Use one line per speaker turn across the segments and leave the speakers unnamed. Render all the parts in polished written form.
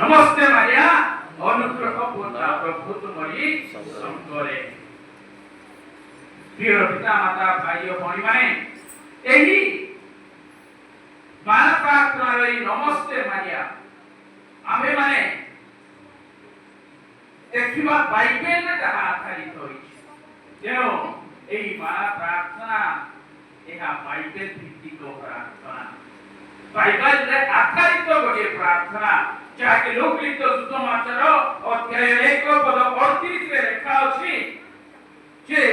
नमस्ते मारिया अनुग्रह पूर्ण प्रभु तुमरी संगरे। प्रिय पिता माता भाई और भौणी माने एही मान प्रार्थना रे नमस्ते मारिया आमे माने देखिबा बाइबल रे ताहा आधारित होई जेनो एही मान प्रार्थना एहा बाइबल भित्तिक प्रार्थना बाइबल रे आधारित गोटे प्रार्थना जाके लोक लिखित सुसमाचार अध्याय 1 पद 38 रे लिखा अछि जे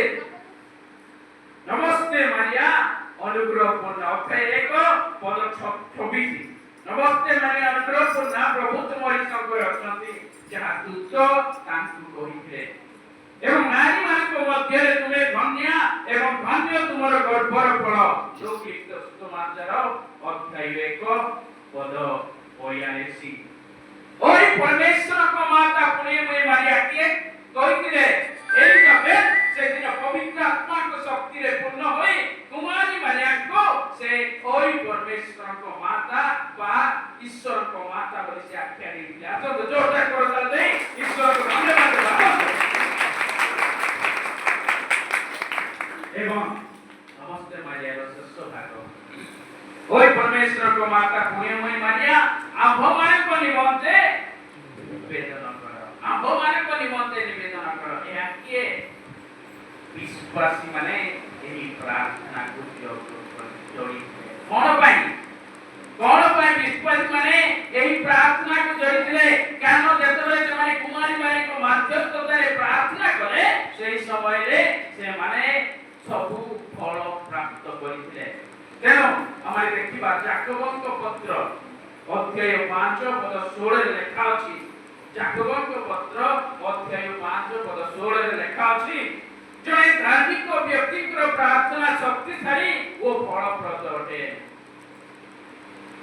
नमस्ते मारिया अनुग्रह पूर्ण अध्याय 1 पद 26 नमस्ते मारिया अनुग्रह पूर्ण प्रभु तुमरी संगे अछंती जहा दूत तांकु कहिथिले एवं नारी मानक मध्य रे तुमे धन्य एवं धन्य तुमर गर्भर फल लोक लिखित सुसमाचार अध्याय 1 पद 42 ओई परमेश्वर को माता पुण्य में मारिया के कहिथिले एलिजाबेथ से दिन पवित्र आत्मा को शक्ति रे पूर्ण होई कुमारी मारिया को से ओई परमेश्वर को माता बा ईश्वर को माता बोली से आख्या दिला तो जोरदार करो चलते ईश्वर को धन्यवाद देबा एवं नमस्ते मारिया रो सौभाग्य ओई परमेश्वर को माता पुण्य में मारिया आंभ माने को निमंते निवेदन करो आंभ माने को निमंते निवेदन करो या के विश्वासी माने एही प्रार्थना को जोड़ी कोन पाई विश्वासी माने एही प्रार्थना को जोड़ी दिले कानो जेतबे से माने कुमारी माने को मध्यस्थता रे प्रार्थना करे सेही समय रे से माने सबु फल प्राप्त करिथिले तेनो हमारे देखिबा याकूबक पत्र अध्याय 5 पद 16 रे लिखा अछि याकूबक पत्र अध्याय 5 पद 16 रे लिखा अछि जय धार्मिक व्यक्ति को प्रार्थना शक्तिशाली वो फलप्रद अटे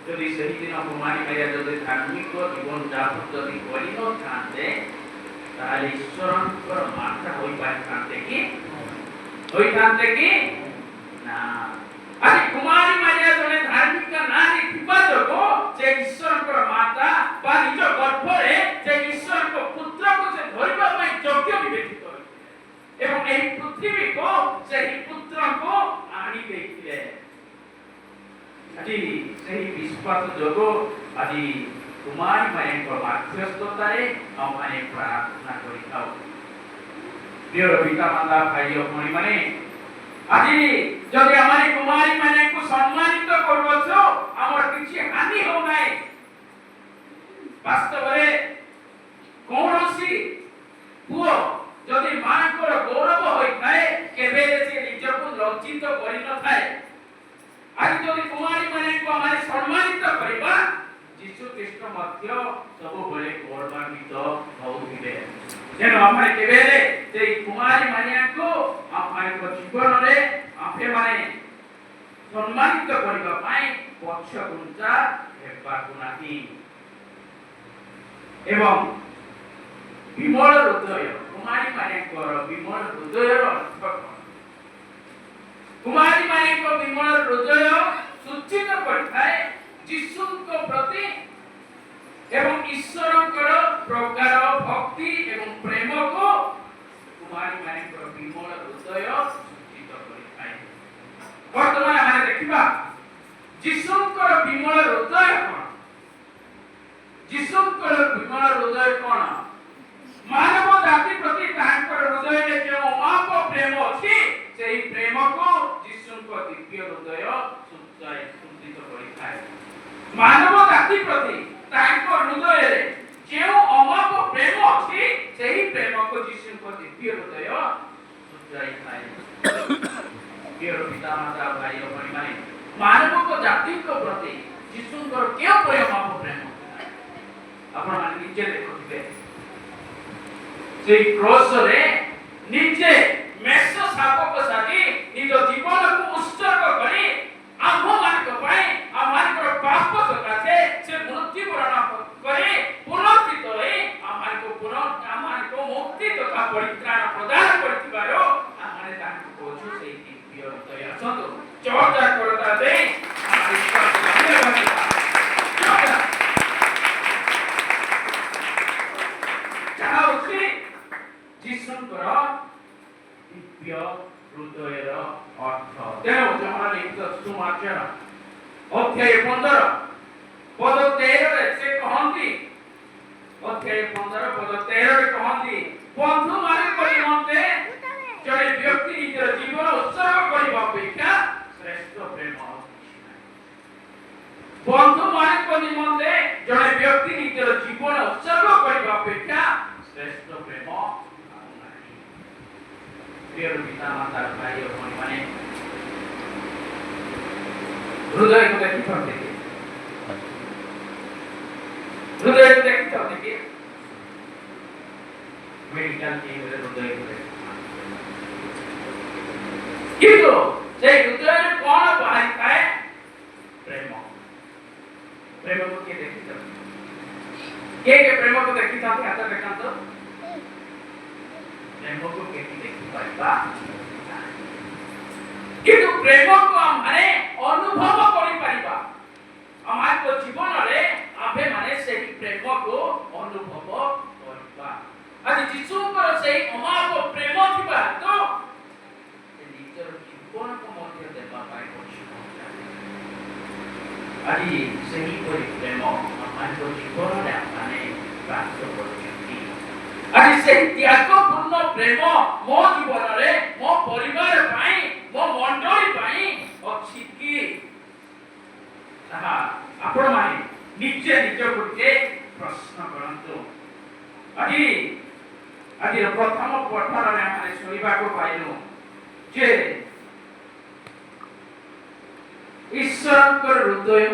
यदि सही दिन कुमारी मारिया जदि धार्मिक जीवन जापन जदि करि न थाते ताले ईश्वरकर माता होई पाइथाते कि ना अरे कुमारी मारिया जने धार्मिक नारी थिबा जको जे ईश्वरकर माता बा निज गर्भ रे जे ईश्वर को पुत्र को से धरिबा पई योग्य विवेचित होय एवं एही पृथ्वी को सेही पुत्र को आनी देथिले आदि सेही विश्वास जगो आदि कुमारी मारिया को मध्यस्थता रे हम माने प्रार्थना करि खाओ प्रिय पिता माता भाई और भौणी माने আজি যদি আমারে কুমারী মানে কো সম্মানিত করবছো আমার কিছু হানি हो নাই বাস্তবরে কোনসি পুও যদি মানকর গৌরব হই থাকে কেবে সে নিজকে লজ্জিত করি ন থাকে আজি যদি কুমারী মানে কো আমারে সম্মানিত করিবা যিশু খ্রিস্ট মধ্য सबुबले गौरवान्वित होउथिले जेन हमरे केबेले से कुमारी मानिया को हमरे को जीवन रे आपे माने सम्मानित करिबा पाई पक्ष गुंजा हेबा गुनाही एवं विमल हृदय कुमारी माने को विमल हृदय अर्थ कुमारी माने को विमल हृदय सूचित करथाय यीशु को प्रति एवं ईश्वरकर प्रकार भक्ति एवं प्रेम को कुमारी माने को विमल हृदय सूचित करिथाय वर्तमान हमारे देखिबा यीशुकर विमल हृदय कोन यीशुकर विमल हृदय कोन मानव जाति प्रति तांकर हृदय रे जे अमाप प्रेम अछि सेही प्रेम को यीशुकर दिव्य हृदय सूचित करिथाय मानव जाति प्रति तांको हृदय रे जेउ अमाप प्रेम अछि सेही प्रेम को यीशु को दिव्य हृदय सुजाई थाए प्रिय पिता माता भाई और भौणी माने मानव को जाति को प्रति यीशु को क्यों अमाप प्रेम आपण माने निजे देखुथिबे सेही क्रॉस रे निजे मेष साप को साथी निज जीवन को उत्सर्ग करी आम्भ मानक पाई आमार पाप सकासे से मृत्यु वरण करे पुनर्जित होई आमार को मुक्ति तथा परित्राण प्रदान करथिबारो आमारे तांको कोछु सेही दिव्य हृदय असतो चर्चा करता दे विश्वास धन्यवाद লিখিত ସୁମାଚର ଅଧ୍ୟାୟ 15 ପଦ 13 ରେ ସେ କହନ୍ତି, ଅଧ୍ୟାୟ 15 ପଦ 13 ରେ କହନ୍ତି, ବନ୍ଧୁମାନଙ୍କ ନିମନ୍ତେ ଜଣେ ବ୍ୟକ୍ତି ନିଜର ଜୀବନ ଉତ୍ସର୍ଗ କରିବା ଅପେକ୍ଷା ଶ୍ରେଷ୍ଠ ପ୍ରେମ ଆଉ କିଛି ନାହିଁ। ବନ୍ଧୁମାନଙ୍କ ନିମନ୍ତେ ଜଣେ ବ୍ୟକ୍ତି ନିଜର ଜୀବନ ଉତ୍ସର୍ଗ କରିବା ଅପେକ୍ଷା ଶ୍ରେଷ୍ଠ ପ୍ରେମ ଆଉ ନାହିଁ। ପ୍ରିୟ ପିତା ମାତା ଭାଇ ଓ ଭଉଣୀମାନେ, ହୃଦୟକୁ ଦେଖିଛନ୍ତି କି? ହୃଦୟକୁ ଦେଖିଛନ୍ତି କି? ମେଡିକାଲ ଟିମରେ ହୃଦୟକୁ ଦେଖିଛନ୍ତି, କିନ୍ତୁ ସେଇ ହୃଦୟରେ କଣ ବାହାରିଥାଏ? ପ୍ରେମ। ପ୍ରେମକୁ କିଏ ଦେଖିଛନ୍ତି? କିଏ ପ୍ରେମକୁ ଦେଖିଛନ୍ତି? ହାତ ଦେଖାନ୍ତୁ। ପ୍ରେମକୁ କେହି ଦେଖିପାରିବା, କିନ୍ତୁ ପ୍ରେମକୁ ଆମେ ଅନୁଭବ କରିପାରିବା। ଆମ ଜୀବନରେ ଆମେ ମାନେ ସେହି ପ୍ରେମକୁ ଅନୁଭବ କରିବା। ଆଜି ଯୀଶୁଙ୍କର ସେହି ଅମାପ ପ୍ରେମ ଥିବା ତ ନିଜର ଜୀବନକୁ ମଧ୍ୟ ଦେବା ପାଇଁ ଆଜି ସେହିପରି ପ୍ରେମ ଆମ ଜୀବନରେ ଆମେ ପ୍ରାପ୍ତ କରୁଛନ୍ତି। ଆଜି ସେହି ତ୍ୟାଗପୂର୍ଣ୍ଣ ପ୍ରେମ ମୋ ଜୀବନରେ, ମୋ ପରିବାର ପାଇଁ, ମୋ ମଣ୍ଡଳୀ ପାଇଁ ଅଛି କି? ତାହା ଆପଣମାନେ ନିଜେ ନିଜକୁ ଟିକେ ପ୍ରଶ୍ନ କରନ୍ତୁ। ଆଜିର ପ୍ରଥମ ପଠନରେ ଆମେ ଶୁଣିବାକୁ ପାଇଲୁ ଯେ ଈଶ୍ୱରଙ୍କର ହୃଦୟ